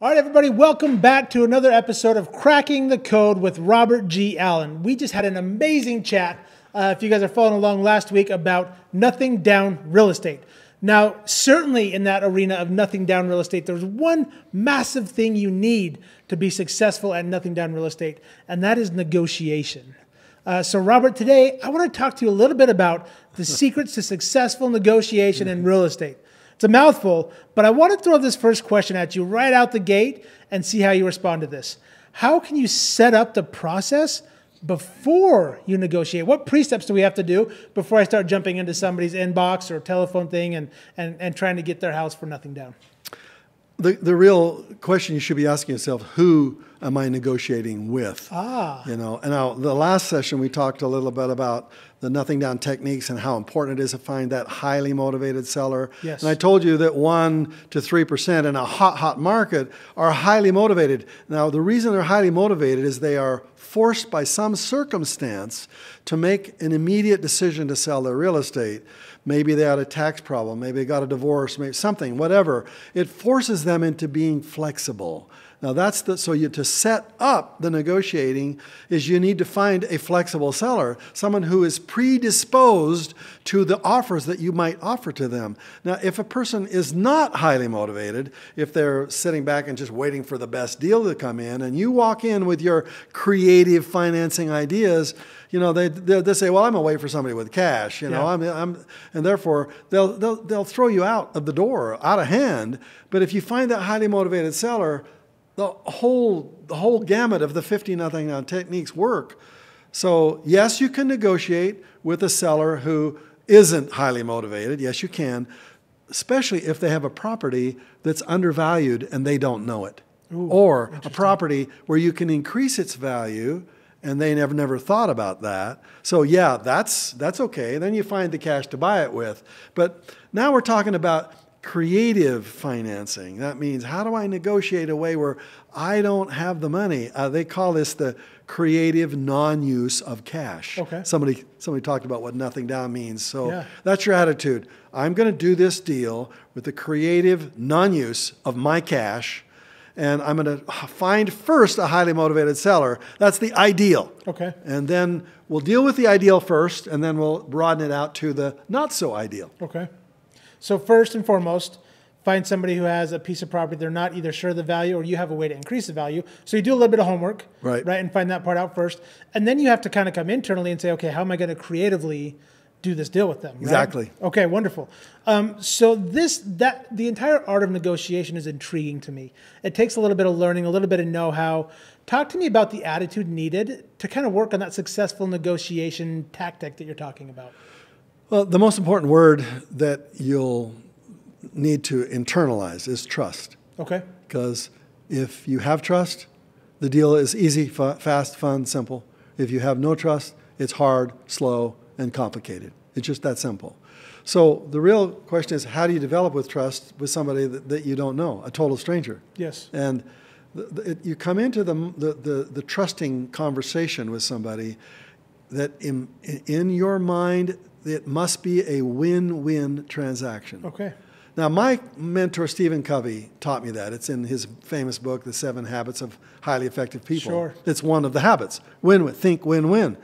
All right, everybody, welcome back to another episode of Cracking the Code with Robert G. Allen. We just had an amazing chat, if you guys are following along last week, about nothing down real estate. Now, certainly in that arena of nothing down real estate, there's one massive thing you need to be successful at nothing down real estate, and that is negotiation. So Robert, today I want to talk to you a little bit about the secrets to successful negotiation in real estate. It's a mouthful, but I want to throw this first question at you right out the gate and see how you respond to this. How can you set up the process before you negotiate? What precepts do we have to do before I start jumping into somebody's inbox or telephone thing and trying to get their house for nothing down? The real question you should be asking yourself, who am I negotiating with? You know, and now the last session we talked a little bit about the nothing down techniques and how important it is to find that highly motivated seller. Yes. And I told you that 1 to 3% in a hot market are highly motivated. Now, the reason they're highly motivated is they are forced by some circumstance to make an immediate decision to sell their real estate. Maybe they had a tax problem, maybe they got a divorce, maybe something, whatever. It forces them into being flexible. Now that's to set up the negotiating is you need to find a flexible seller, someone who is predisposed to the offers that you might offer to them. Now, if a person is not highly motivated, if they're sitting back and just waiting for the best deal to come in, and you walk in with your creative financing ideas, you know, they say, well, I'm gonna wait for somebody with cash, you know, and therefore they'll throw you out of the door, out of hand. But if you find that highly motivated seller, the whole gamut of the 50 nothing down techniques work. So yes, you can negotiate with a seller who isn't highly motivated. Yes, you can, especially if they have a property that's undervalued and they don't know it. Ooh, or a property where you can increase its value and they never thought about that. So yeah, that's okay. Then you find the cash to buy it with. But now we're talking about creative financing. That means, how do I negotiate a way where I don't have the money? They call this the creative non-use of cash. Okay. Somebody talked about what nothing down means. So that's your attitude. I'm going to do this deal with the creative non-use of my cash, and I'm going to find first a highly motivated seller. That's the ideal. Okay. And then we'll deal with the ideal first, and then we'll broaden it out to the not so ideal. Okay. So first and foremost, find somebody who has a piece of property they're not either sure of the value or you have a way to increase the value. So you do a little bit of homework, right, and find that part out first. And then you have to kind of come internally and say, okay, how am I going to creatively do this deal with them? Right? Exactly. Okay, wonderful. So the entire art of negotiation is intriguing to me. It takes a little bit of learning, a little bit of know-how. Talk to me about the attitude needed to kind of work on that successful negotiation tactic that you're talking about. Well, the most important word that you'll need to internalize is trust. Okay. Because if you have trust, the deal is easy, fast, fun, simple. If you have no trust, it's hard, slow, and complicated. It's just that simple. So the real question is, how do you develop with trust with somebody that you don't know, a total stranger? Yes. And you come into the trusting conversation with somebody that in your mind, it must be a win-win transaction. Okay. Now, my mentor, Stephen Covey, taught me that. It's in his famous book, The 7 Habits of Highly Effective People. Sure. It's one of the habits. Win-win, think win-win.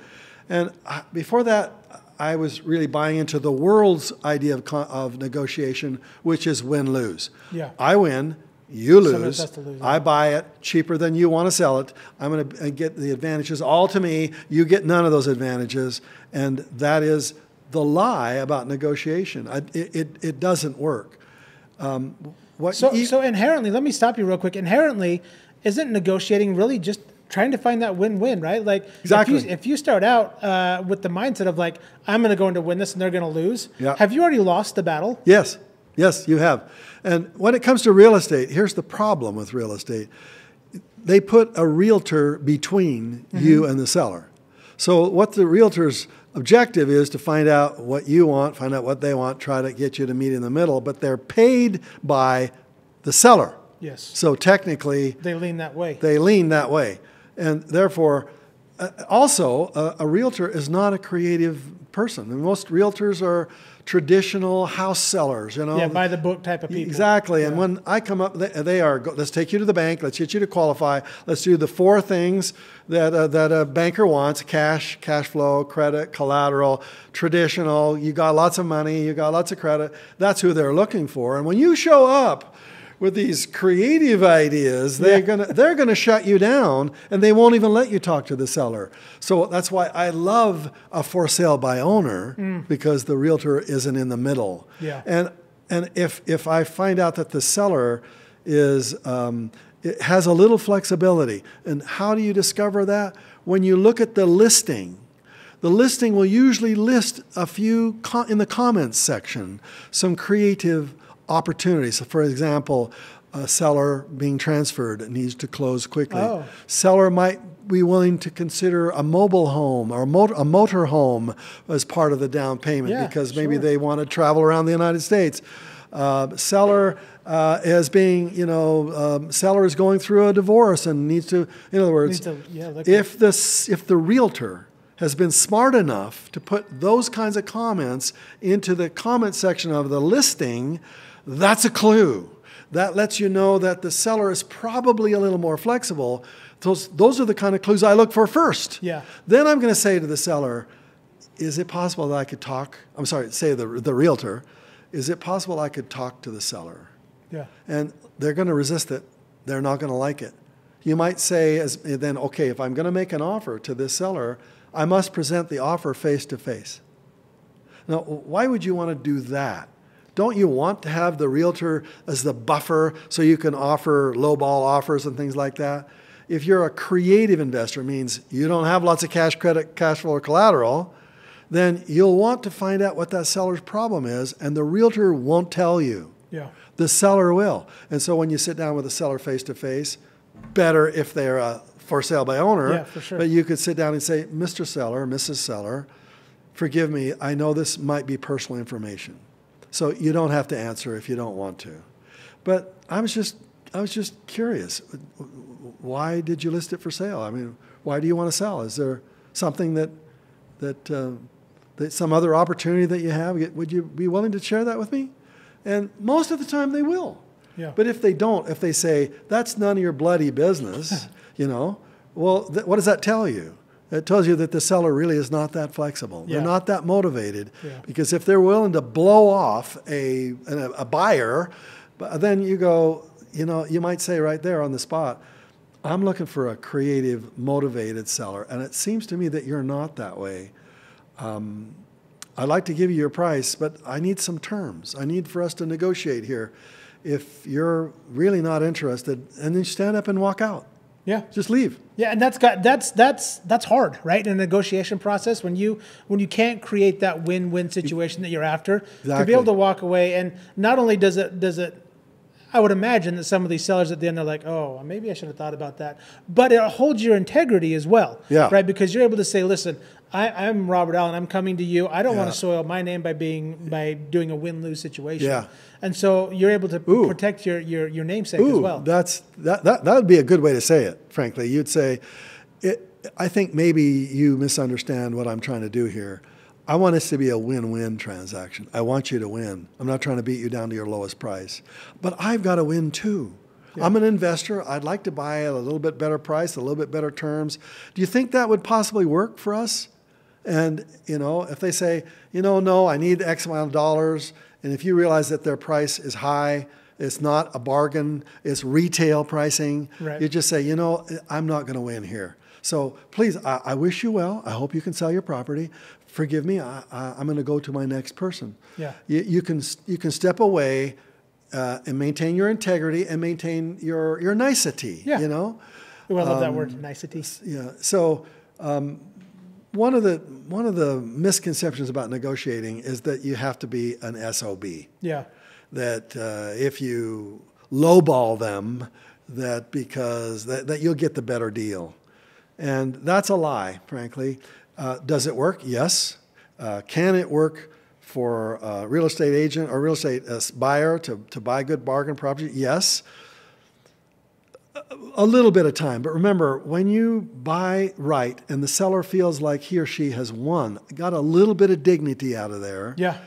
And before that, I was really buying into the world's idea of negotiation, which is win-lose. Yeah. I win, you lose. I buy it cheaper than you want to sell it. I'm going to get the advantages all to me. You get none of those advantages. And that is the lie about negotiation. It doesn't work. So inherently, let me stop you real quick. Inherently, isn't negotiating really just trying to find that win-win, right? Like, exactly. If you start out with the mindset of like, I'm going to go in to win this and they're going to lose, have you already lost the battle? Yes. Yes, you have. And when it comes to real estate, here's the problem with real estate. They put a realtor between you and the seller. So what the realtor's objective is to find out what you want, find out what they want, try to get you to meet in the middle, but they're paid by the seller. Yes. So technically, they lean that way. They lean that way. And therefore, also, a realtor is not a creative person. And most realtors are traditional house sellers, you know. Yeah, by the book type of people. Exactly. And when I come up, they are, let's take you to the bank, let's get you to qualify, let's do the 4 things that a banker wants: cash flow, credit, collateral, traditional, you got lots of money, you got lots of credit. That's who they're looking for. And when you show up with these creative ideas, they're gonna shut you down, and they won't even let you talk to the seller. So that's why I love a for sale by owner, because the realtor isn't in the middle. Yeah. And if I find out that the seller is it has a little flexibility, and how do you discover that? When you look at the listing. The listing will usually list a few in the comments section, some creative opportunities. So for example, a seller being transferred and needs to close quickly. Oh. Seller might be willing to consider a mobile home or a motor home as part of the down payment, because maybe they want to travel around the United States. Seller as being, seller is going through a divorce and needs to, in other words, if the realtor has been smart enough to put those kinds of comments into the comment section of the listing, that's a clue. That lets you know that the seller is probably a little more flexible. Those are the kind of clues I look for first. Yeah. Then I'm going to say to the seller, is it possible that I could talk? I'm sorry, say the realtor, is it possible I could talk to the seller? Yeah. And they're going to resist it. They're not going to like it. You might say, okay, if I'm going to make an offer to this seller, I must present the offer face to face. Now, why would you want to do that? Don't you want to have the realtor as the buffer so you can offer lowball offers and things like that? If you're a creative investor, it means you don't have lots of cash, credit, cash flow, or collateral, then you'll want to find out what that seller's problem is, and the realtor won't tell you. Yeah. The seller will. And so when you sit down with the seller face to face, better if they're a for sale by owner. Yeah, for sure. But you could sit down and say, Mr. Seller, Mrs. Seller, forgive me, I know this might be personal information. So you don't have to answer if you don't want to. But I was just curious. Why did you list it for sale? I mean, why do you want to sell? Is there something that some other opportunity that you have? Would you be willing to share that with me? And most of the time they will. Yeah. But if they don't, if they say, that's none of your bloody business, well, what does that tell you? It tells you that the seller really is not that flexible. Yeah. They're not that motivated. Yeah. Because if they're willing to blow off a buyer, then you go, you might say right there on the spot, I'm looking for a creative, motivated seller. And it seems to me that you're not that way. I'd like to give you your price, but I need some terms. I need for us to negotiate here. If you're really not interested, and then you stand up and walk out. Yeah. Just leave. Yeah, and that's hard, right? In a negotiation process, when you can't create that win-win situation that you're after, Exactly. to be able to walk away, and not only does it I would imagine that some of these sellers at the end are like, oh, maybe I should have thought about that. But it holds your integrity as well, right? Because you're able to say, listen, I'm Robert Allen. I'm coming to you. I don't want to soil my name by doing a win-lose situation. Yeah. And so you're able to protect your namesake as well. That would be a good way to say it, frankly. You'd say, I think maybe you misunderstand what I'm trying to do here. I want this to be a win-win transaction. I want you to win. I'm not trying to beat you down to your lowest price. But I've got to win too. Yeah. I'm an investor. I'd like to buy at a little bit better price, a little bit better terms. Do you think that would possibly work for us? And, if they say, no, I need X amount of dollars, and if you realize that their price is high, it's not a bargain, it's retail pricing, right. You just say, I'm not going to win here. So please, I wish you well. I hope you can sell your property. Forgive me, I'm going to go to my next person. Yeah. You can step away and maintain your integrity and maintain your nicety. Yeah. Ooh, I love that word, nicety. Yeah. So one of the misconceptions about negotiating is that you have to be an SOB. Yeah. That if you lowball them, that you'll get the better deal. And that's a lie, frankly. Does it work? Yes. Can it work for a real estate agent or real estate buyer to buy good bargain property? Yes. A little bit of time. But remember, when you buy right and the seller feels like he or she has won, got a little bit of dignity out of there, Yeah.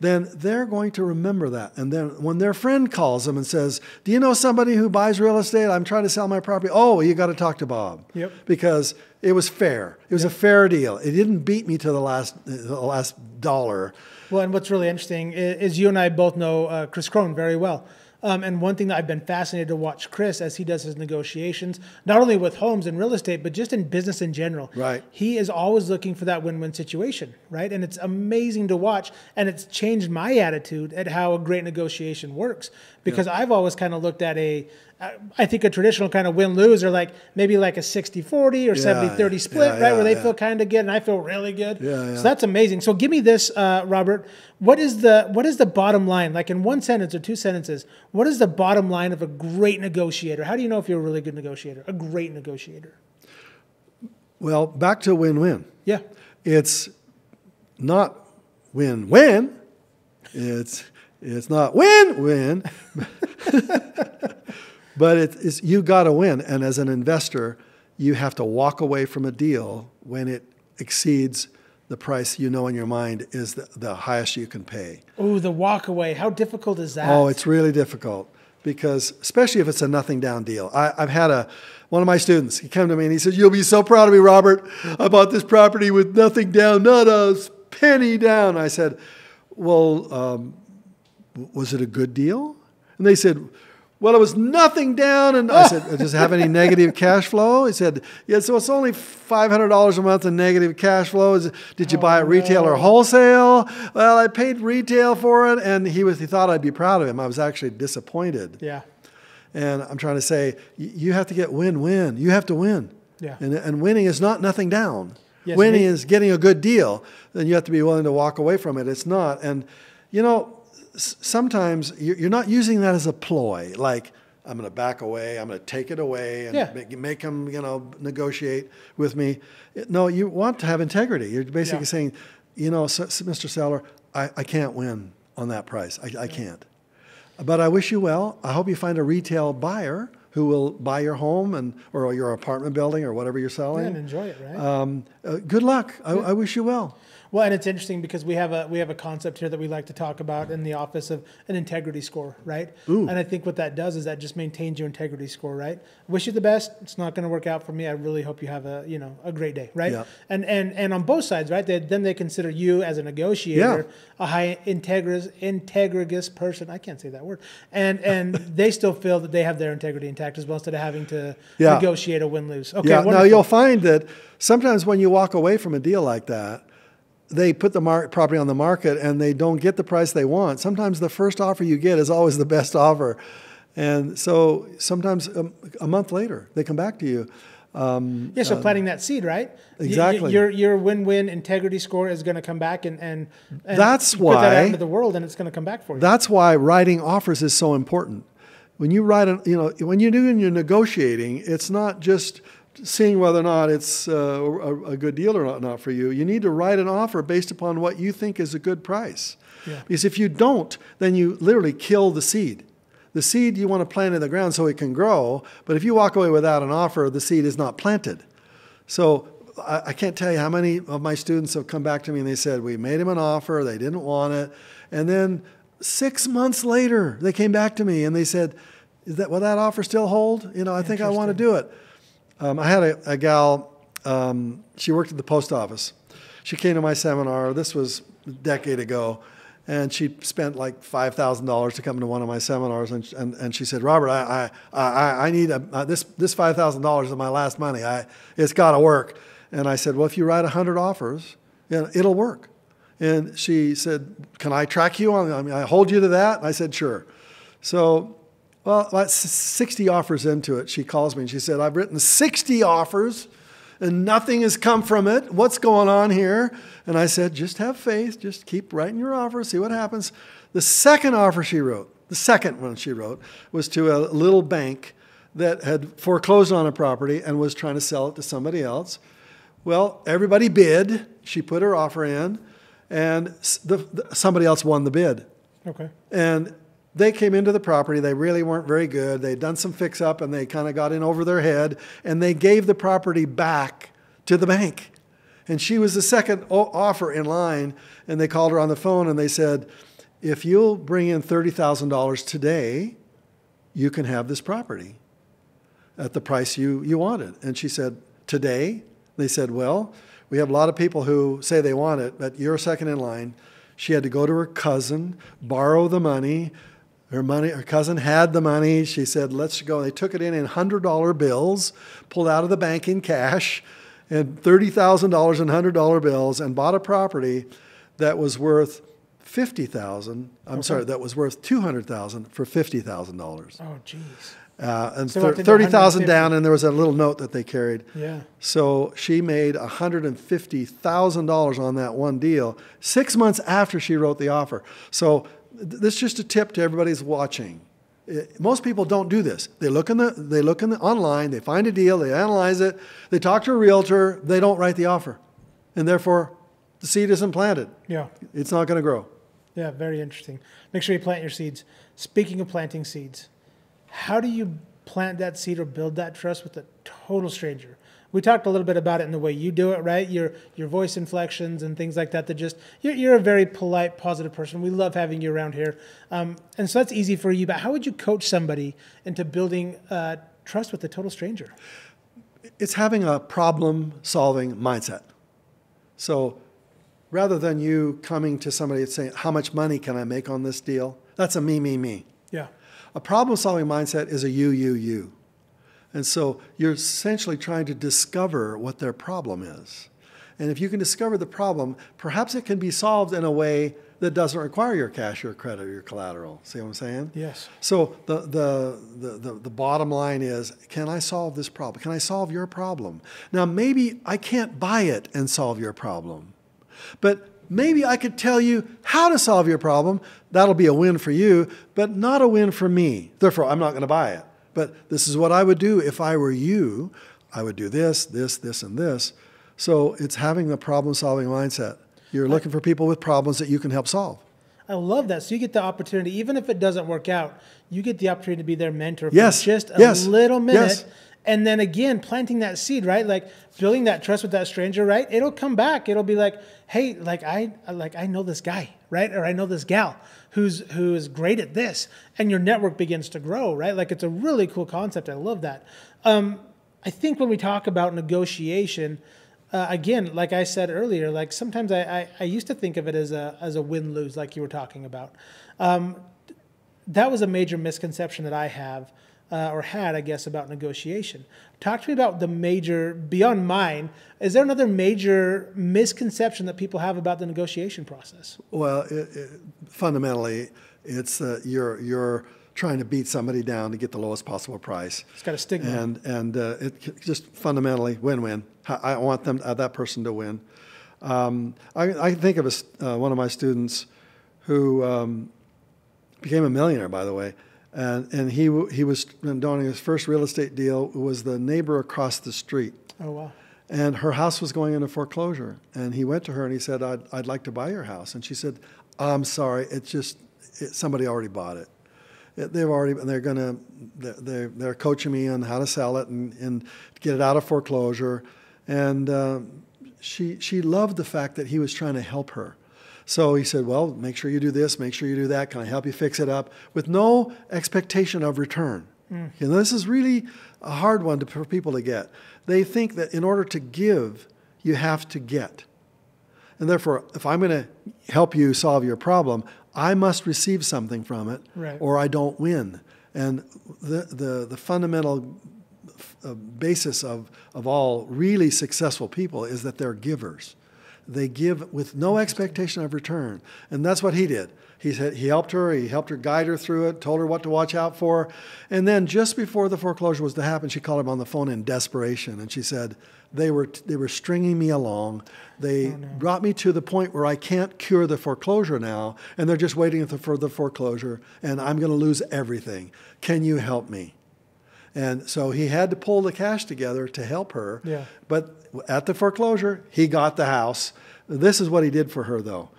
then they're going to remember that. And then when their friend calls them and says, do you know somebody who buys real estate? I'm trying to sell my property. Oh, you got to talk to Bob. Yep. Because it was fair. It was a fair deal. It didn't beat me to the last dollar. Well, and what's really interesting is you and I both know Chris Crone very well. And one thing that I've been fascinated to watch Chris as he does his negotiations, not only with homes and real estate, but just in business in general. Right. He is always looking for that win-win situation, right? And it's amazing to watch. And it's changed my attitude at how a great negotiation works. Because I've always kind of looked at I think a traditional kind of win-lose or maybe like a 60-40 or 70-30 split, right? Where they feel kind of good and I feel really good. So that's amazing. So give me this, Robert. What is the bottom line? Like in one sentence or two sentences, what is the bottom line of a great negotiator? How do you know if you're a really good negotiator, a great negotiator? Well, back to win-win. Yeah. It's not win-win. It's not win-win. But it's you got to win. And as an investor, you have to walk away from a deal when it exceeds the price you know in your mind is the highest you can pay. Oh, the walk away. How difficult is that? Oh, it's really difficult because especially if it's a nothing down deal. I've had one of my students, he came to me and he said, you'll be so proud of me, Robert. I bought this property with nothing down, not a penny down. I said, well, was it a good deal? And they said, well, it was nothing down. And I said, does it have any negative cash flow? He said, yeah, so it's only $500 a month in negative cash flow. Did you buy it retail or wholesale? Well, I paid retail for it. And he thought I'd be proud of him. I was actually disappointed. Yeah. And I'm trying to say, you have to get win-win. You have to win. Yeah. And winning is not nothing down. Yes, winning is getting a good deal. Then you have to be willing to walk away from it. It's not. And, sometimes you're not using that as a ploy, like I'm going to back away, I'm going to take it away and make them, negotiate with me. No, you want to have integrity. You're basically saying, Mr. Seller, I can't win on that price. I can't. But I wish you well. I hope you find a retail buyer who will buy your home or your apartment building or whatever you're selling. Yeah, and enjoy it, right? Good luck. I wish you well. Well, and it's interesting because we have a concept here that we like to talk about in the office of an integrity score, right? Ooh. And I think what that does is that just maintains your integrity score, right? Wish you the best. It's not going to work out for me. I really hope you have a great day, right? Yeah. And on both sides, right? Then they consider you as a negotiator a high integrous person. I can't say that word. And they still feel that they have their integrity intact as well instead of having to negotiate a win-lose. Okay. Yeah. Now you'll find that sometimes when you walk away from a deal like that, they put the property on the market and they don't get the price they want. Sometimes the first offer you get is always the best offer. And so sometimes a month later, they come back to you. So planting that seed, right? Exactly. Your win-win integrity score is going to come back and that's put that out into the world and it's going to come back for you. That's why writing offers is so important. When you write, when you're doing your negotiating, it's not just seeing whether or not it's a good deal or not for you. You need to write an offer based upon what you think is a good price. Yeah. Because if you don't, then you literally kill the seed. The seed you want to plant in the ground so it can grow, but if you walk away without an offer, the seed is not planted. So I can't tell you how many of my students have come back to me and they said, we made them an offer, they didn't want it, and then 6 months later, they came back to me and they said, will that offer still hold? I think I want to do it. I had a gal, she worked at the post office. She came to my seminar, this was a decade ago, and she spent like $5,000 to come to one of my seminars, and she said, Robert, I need this $5,000 is my last money. It's got to work. And I said, well, if you write 100 offers, it'll work. And she said, can I track you on, I hold you to that? And I said, sure. So, well, about 60 offers into it, she calls me and she said, I've written 60 offers and nothing has come from it. What's going on here? And I said, just have faith. Just keep writing your offers, see what happens. The second offer she wrote, the second one she wrote, was to a little bank that had foreclosed on a property and was trying to sell it to somebody else. Well, everybody bid. She put her offer in, and somebody else won the bid. Okay. And they came into the property. They really weren't very good. They'd done some fix up and they kind of got in over their head, and they gave the property back to the bank. And she was the second offer in line, and they called her on the phone and they said, if you'll bring in $30,000 today, you can have this property at the price you wanted. And she said, today? They said, well, we have a lot of people who say they want it, but you're second in line. She had to go to her cousin, borrow the money. Her cousin had the money. She said, let's go. They took it in $100 bills, pulled out of the bank in cash, and $30,000 in $100 bills, and bought a property that was worth $50,000. I'm sorry, that was worth $200,000 for $50,000. Oh, geez. And So 30,000 down, and there was a little note that they carried. Yeah. So she made $150,000 on that one deal 6 months after she wrote the offer. So this is just a tip to everybody who's watching. Most people don't do this. They look in the online, they find a deal, they analyze it, they talk to a realtor, they don't write the offer, and therefore the seed isn't planted. Yeah. It's not going to grow. Yeah, very interesting. Make sure you plant your seeds. Speaking of planting seeds, how do you plant that seed or build that trust with a total stranger? We talked a little bit about it in the way you do it, right? Your voice inflections and things like that. That just you're a very polite, positive person. We love having you around here, and so that's easy for you. But how would you coach somebody into building trust with a total stranger? It's having a problem-solving mindset. So rather than you coming to somebody and saying, how much money can I make on this deal? That's a me. Yeah. A problem-solving mindset is a you. And so you're essentially trying to discover what their problem is. And if you can discover the problem, perhaps it can be solved in a way that doesn't require your cash, your credit, or your collateral. See what I'm saying? Yes. So the bottom line is, can I solve this problem? Can I solve your problem? Now, maybe I can't buy it and solve your problem, but maybe I could tell you how to solve your problem. That'll be a win for you, but not a win for me. Therefore, I'm not going to buy it. But this is what I would do if I were you. I would do this, and this. So it's having the problem-solving mindset. You're looking for people with problems that you can help solve. I love that. So you get the opportunity, even if it doesn't work out, you get the opportunity to be their mentor for just a little minute. Yes. And then again, planting that seed, right? Like building that trust with that stranger, right? It'll come back. It'll be like, hey, I know this guy, right? Or I know this gal who is great at this. And your network begins to grow, right? Like it's a really cool concept. I love that. I think when we talk about negotiation, again, like I said earlier, like sometimes I used to think of it as a win-lose, like you were talking about. That was a major misconception that I have. Or had, I guess, about negotiation. Talk to me about the major, beyond mine, is there another major misconception that people have about the negotiation process? Well, fundamentally, it's you're trying to beat somebody down to get the lowest possible price. It's got a stigma. And it just fundamentally win-win. I want that person to win. I think of one of my students who became a millionaire, by the way. And he was doing his first real estate deal was the neighbor across the street. Oh, wow. And her house was going into foreclosure. And he went to her and he said, I'd like to buy your house. And she said, I'm sorry, somebody already bought it. They're coaching me on how to sell it and get it out of foreclosure. And she loved the fact that he was trying to help her. So he said, well, make sure you do this, make sure you do that. Can I help you fix it up? With no expectation of return. Mm. You know, this is really a hard one for people to get. They think that in order to give, you have to get. And therefore, if I'm going to help you solve your problem, I must receive something from it, right, or I don't win. And the fundamental basis of all really successful people is that they're givers. They give with no expectation of return. And that's what he did. He said he helped her guide her through it, told her what to watch out for. And then just before the foreclosure was to happen, she called him on the phone in desperation. And she said, they were stringing me along. They brought me to the point where I can't cure the foreclosure now, and they're just waiting for the foreclosure, and I'm going to lose everything. Can you help me? And so he had to pull the cash together to help her. Yeah. But at the foreclosure, he got the house. This is what he did for her, though.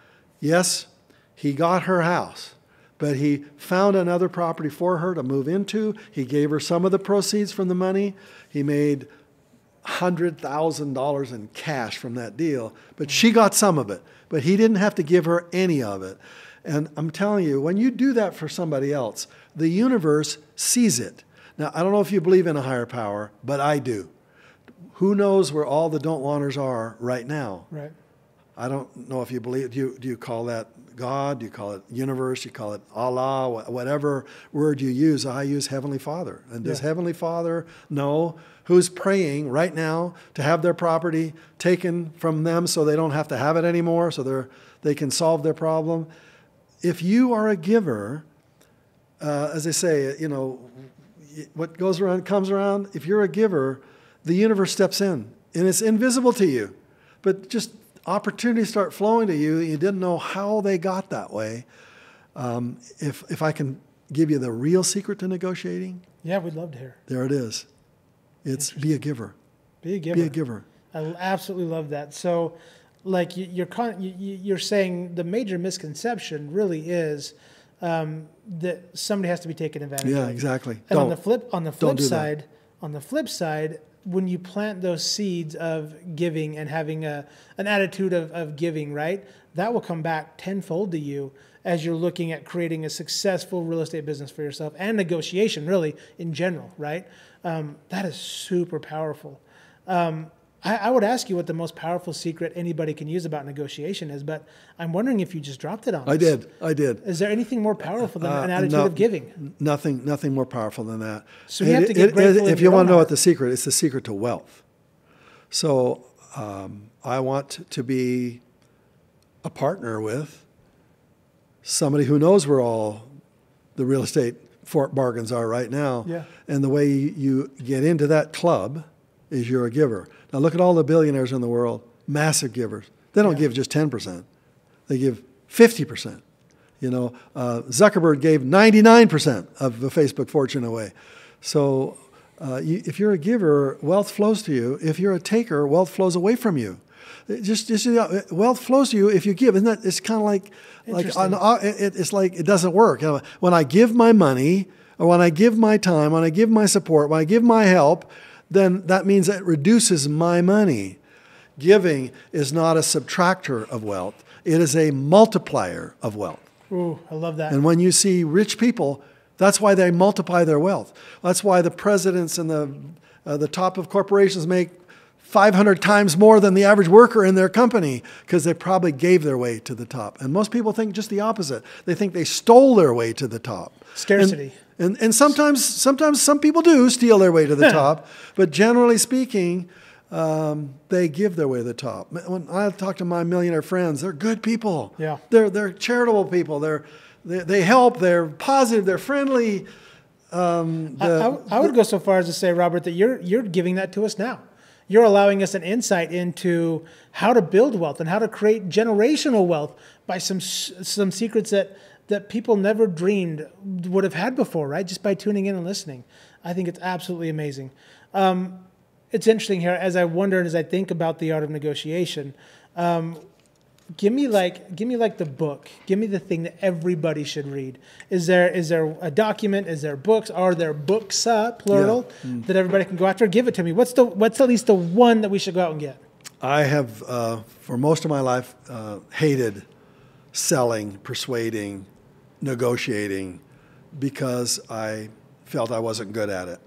Yes, he got her house, but he found another property for her to move into. He gave her some of the proceeds from the money. He made $100,000 in cash from that deal, but she got some of it. But he didn't have to give her any of it. And I'm telling you, when you do that for somebody else, the universe sees it. Now, I don't know if you believe in a higher power, but I do. Who knows where all the don't wanters are right now? Right. I don't know if you believe, do you call that God? Do you call it universe? You call it Allah? Whatever word you use, I use Heavenly Father. And does Heavenly Father know who's praying right now to have their property taken from them so they don't have to have it anymore, so they can solve their problem? If you are a giver, as they say, you know, what goes around comes around. If you're a giver, the universe steps in, and it's invisible to you. But just opportunities start flowing to you. You didn't know how they got that way. If I can give you the real secret to negotiating. Yeah, we'd love to hear. There it is. It's be a giver. Be a giver. Be a giver. I absolutely love that. So, like you're saying, the major misconception really is that somebody has to be taken advantage of. Yeah, exactly. And on the flip side, when you plant those seeds of giving and having an attitude of giving, right, that will come back tenfold to you as you're looking at creating a successful real estate business for yourself and negotiation, really, in general, right? That is super powerful. I would ask you what the most powerful secret anybody can use about negotiation is, but I'm wondering if you just dropped it on us. I did. Is there anything more powerful than an attitude of giving? Nothing more powerful than that. So you have to get grateful. If you want to know what the secret, it's the secret to wealth. So I want to be a partner with somebody who knows where all the real estate bargains are right now. Yeah. And the way you get into that club is you're a giver. Now look at all the billionaires in the world, massive givers. They don't give just 10%. They give 50%. You know, Zuckerberg gave 99% of the Facebook fortune away. So if you're a giver, wealth flows to you. If you're a taker, wealth flows away from you. Wealth flows to you if you give. Isn't that? It's kind of like it's like it doesn't work. You know, when I give my money, or when I give my time, when I give my support, when I give my help, then that means it reduces my money. Giving is not a subtractor of wealth. It is a multiplier of wealth. Ooh, I love that. And when you see rich people, that's why they multiply their wealth. That's why the presidents and the top of corporations make 500 times more than the average worker in their company, because they probably gave their way to the top. And most people think just the opposite. They think they stole their way to the top. Scarcity. And sometimes some people do steal their way to the top, but generally speaking, they give their way to the top. When I talk to my millionaire friends, they're good people. Yeah. They're charitable people. They help. They're positive. They're friendly. I would go so far as to say, Robert, that you're giving that to us now. You're allowing us an insight into how to build wealth and how to create generational wealth by some secrets that people never dreamed would have had before, right? Just by tuning in and listening. I think it's absolutely amazing. It's interesting here, as I wonder and as I think about the art of negotiation. Give me like the book. Give me the thing that everybody should read. Is there a document? Is there books? Are there books, plural, that everybody can go after? Give it to me. What's at least the one that we should go out and get? I have, for most of my life, hated selling, persuading, negotiating, because I felt I wasn't good at it.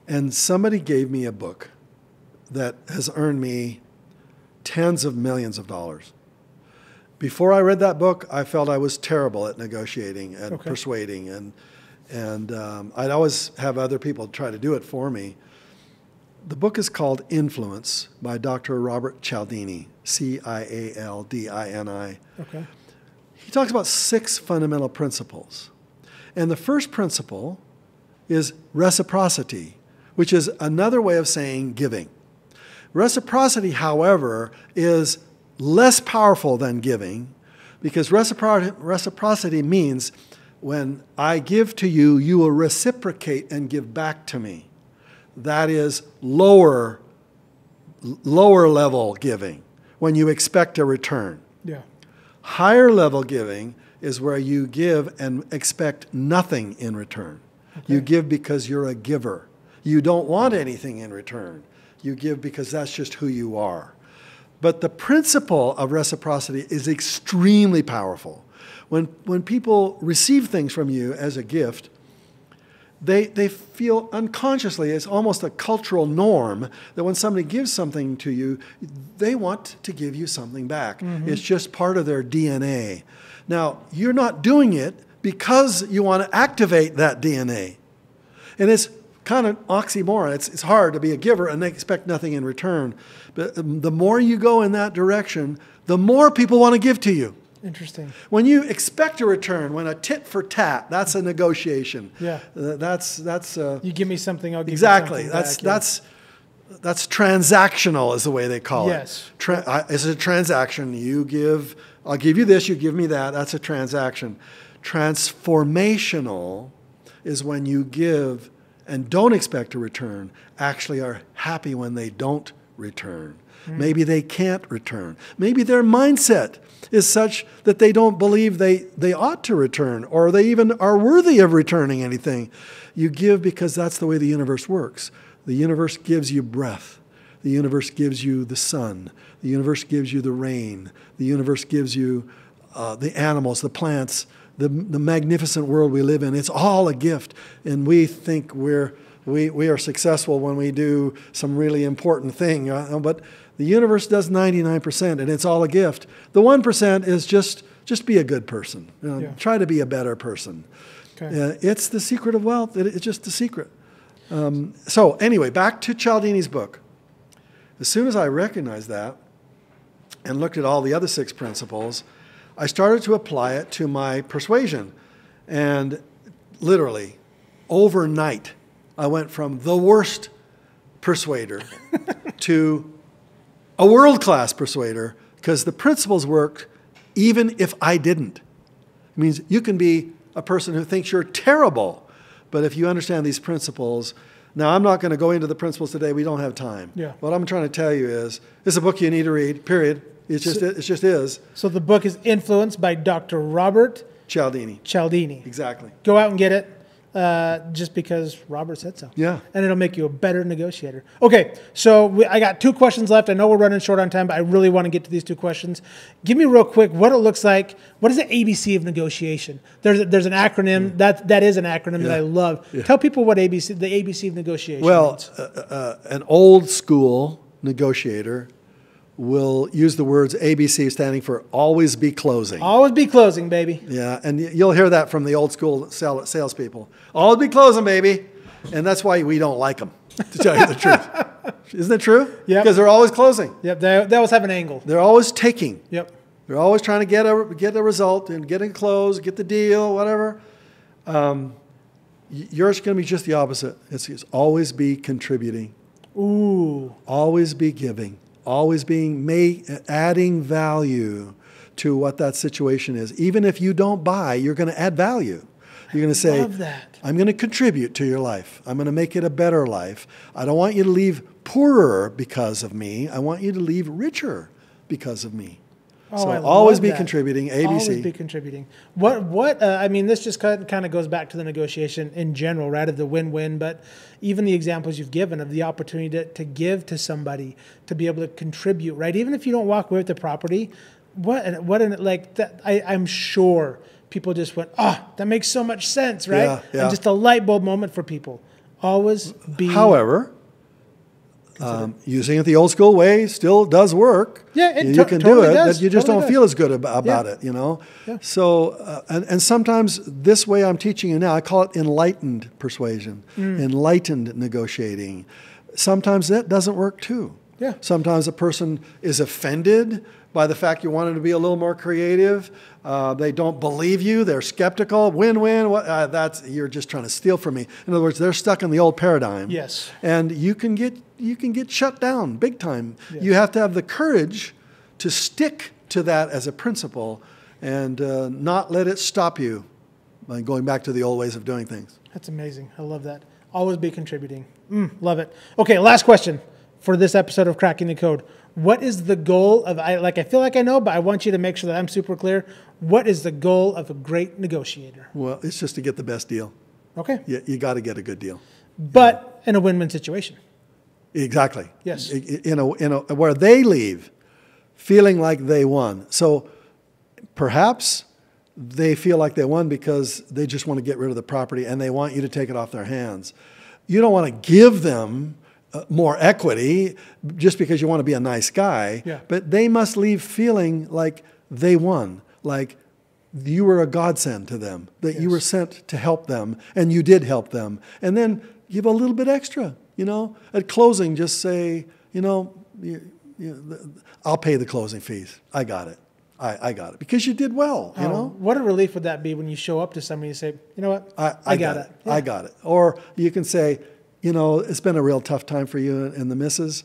And somebody gave me a book that has earned me tens of millions of dollars. Before I read that book, I felt I was terrible at negotiating and persuading, and I'd always have other people try to do it for me. The book is called Influence by Dr. Robert Cialdini, Cialdini. Okay. He talks about 6 fundamental principles. And the first principle is reciprocity, which is another way of saying giving. Reciprocity, however, is less powerful than giving, because reciprocity means when I give to you, you will reciprocate and give back to me. That is lower level giving, when you expect a return. Yeah. Higher level giving is where you give and expect nothing in return. Okay. You give because you're a giver. You don't want anything in return. You give because that's just who you are. But the principle of reciprocity is extremely powerful. When people receive things from you as a gift, they feel unconsciously, it's almost a cultural norm, that when somebody gives something to you, they want to give you something back. Mm-hmm. It's just part of their DNA. Now, you're not doing it because you want to activate that DNA. And it's kind of oxymoron. It's hard to be a giver and expect nothing in return. But the more you go in that direction, the more people want to give to you. Interesting. When you expect a return, when a tit for tat, that's a negotiation. Yeah. That's you give me something, I'll give exactly. you something back. That's transactional, is the way they call yes. it. It's a transaction. You give, I'll give you this, you give me that. That's a transaction. Transformational is when you give and don't expect a return, actually are happy when they don't return. Maybe they can't return. Maybe their mindset is such that they don't believe they ought to return, or they even are worthy of returning anything. You give because that's the way the universe works. The universe gives you breath. The universe gives you the sun. The universe gives you the rain. The universe gives you the animals, the plants, the magnificent world we live in. It's all a gift. And we think we are successful when we do some really important thing. But the universe does 99%, and it's all a gift. The 1% is just be a good person. Try to be a better person. Okay. It's the secret of wealth. It's just the secret. So anyway, back to Cialdini's book. As soon as I recognized that and looked at all the other 6 principles, I started to apply it to my persuasion. And literally, overnight, I went from the worst persuader to a world-class persuader, because the principles worked even if I didn't. It means you can be a person who thinks you're terrible, but if you understand these principles. Now, I'm not going to go into the principles today. We don't have time. Yeah. What I'm trying to tell you is, it's a book you need to read, period. It just is. So the book is influenced by Dr. Robert Cialdini. Cialdini. Exactly. Go out and get it. Just because Robert said so. Yeah. And it'll make you a better negotiator. Okay, so I got 2 questions left. I know we're running short on time, but I really want to get to these 2 questions. Give me real quick what it looks like. What is the ABC of negotiation? There's an acronym. That is an acronym that I love. Yeah. Tell people what the ABC of negotiation means. An old school negotiator will use the words ABC, standing for always be closing. Always be closing, baby. Yeah, and you'll hear that from the old school salespeople. Always be closing, baby. And that's why we don't like them, to tell you the truth. Isn't it true? Yeah. Because they're always closing. Yep, they always have an angle. They're always taking. Yep. They're always trying to get a result and get it closed, get the deal, whatever. Yours is going to be just the opposite. It's always be contributing. Ooh. Always be giving. Always adding value to what that situation is. Even if you don't buy, you're going to add value. You're going to say, I'm going to contribute to your life. I'm going to make it a better life. I don't want you to leave poorer because of me. I want you to leave richer because of me. Oh, so always be contributing, ABC. Always be contributing. I mean, this just kind of goes back to the negotiation in general, right, of the win-win, but even the examples you've given of the opportunity to give to somebody, to be able to contribute, right? Even if you don't walk away with the property, I'm sure people just went, that makes so much sense, right? Yeah, yeah. And just a light bulb moment for people. Always be... However... using it the old school way still does work. Yeah, you can totally do it. Does. You just totally don't feel as good about it, you know. Yeah. So, and sometimes this way I'm teaching you now, I call it enlightened persuasion, enlightened negotiating. Sometimes that doesn't work too. Yeah. Sometimes a person is offended by the fact you want them to be a little more creative. They don't believe you. They're skeptical. Win-win. You're just trying to steal from me. In other words, they're stuck in the old paradigm. Yes. And you can get shut down big time. Yes. You have to have the courage to stick to that as a principle and not let it stop you by going back to the old ways of doing things. That's amazing. I love that. Always be contributing. Love it. Okay, last question. for this episode of Cracking the Code. What is the goal of, I feel like I know, but I want you to make sure that I'm super clear. What is the goal of a great negotiator? Well, it's just to get the best deal. Okay. You got to get a good deal. But in a win-win situation. Exactly. Yes. Where they leave feeling like they won. So perhaps they feel like they won because they just want to get rid of the property and they want you to take it off their hands. You don't want to give them more equity just because you want to be a nice guy, but they must leave feeling like they won, like you were a godsend to them, that you were sent to help them, and you did help them. And then give a little bit extra, At closing, just say, I'll pay the closing fees. I got it. I got it. Because you did well, What a relief would that be when you show up to somebody and say, you know what, I got it. Yeah. I got it. Or you can say, it's been a real tough time for you and the missus.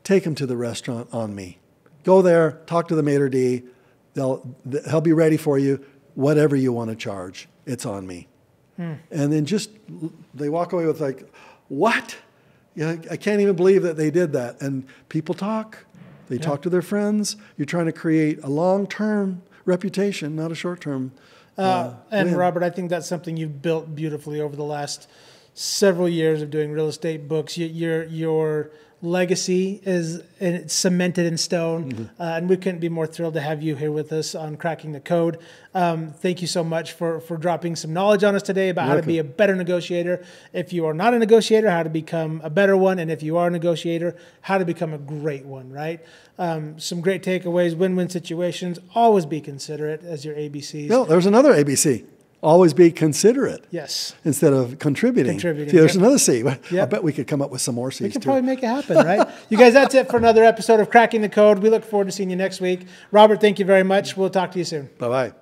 Take them to the restaurant on me. Go there, talk to the maitre d'. He'll be ready for you. Whatever you want to charge, it's on me. And then they walk away with like, what? I can't even believe that they did that. And people talk. They talk to their friends. You're trying to create a long-term reputation, not a short-term. And win. Robert, I think that's something you've built beautifully over the last several years of doing real estate books. Your legacy is cemented in stone, and we couldn't be more thrilled to have you here with us on Cracking the Code. Thank you so much for dropping some knowledge on us today about how to be a better negotiator. If you are not a negotiator, how to become a better one, and if you are a negotiator, how to become a great one, right? Some great takeaways, win-win situations, always be considerate as your ABCs. No, there's another ABC. Always be considerate. Yes. Instead of contributing. See, there's another C. I bet we could come up with some more C's. We could probably make it happen, right? You guys, that's it for another episode of Cracking the Code. We look forward to seeing you next week. Robert, thank you very much. We'll talk to you soon. Bye-bye.